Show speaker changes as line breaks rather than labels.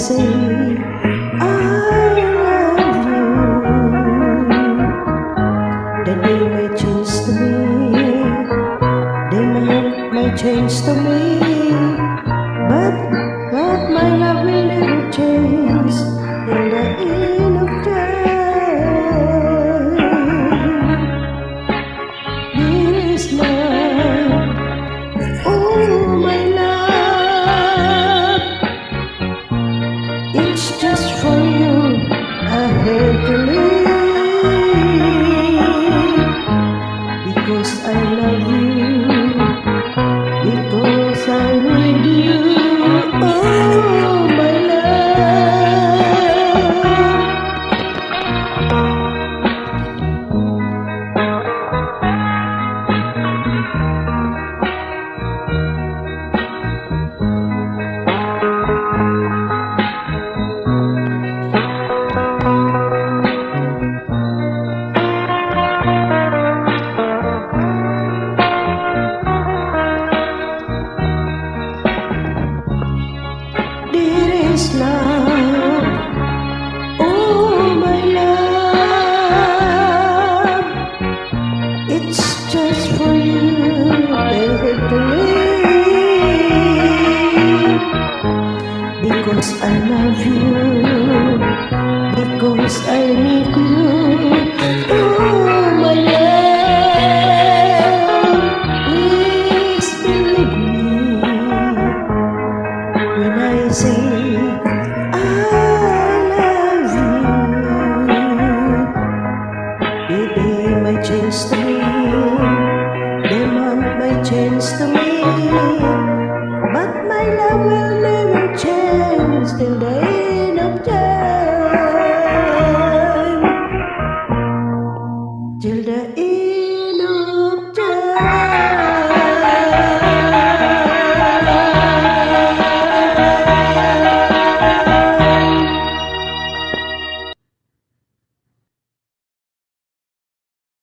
say I love you. The day may change to me, the night may change to me, but my love will never change in the end of time. This love, oh my love, it's just for you I had to live, because I love you, because I need you. Oh my this love, oh my love, it's just for you, baby, to live, because I love you, because I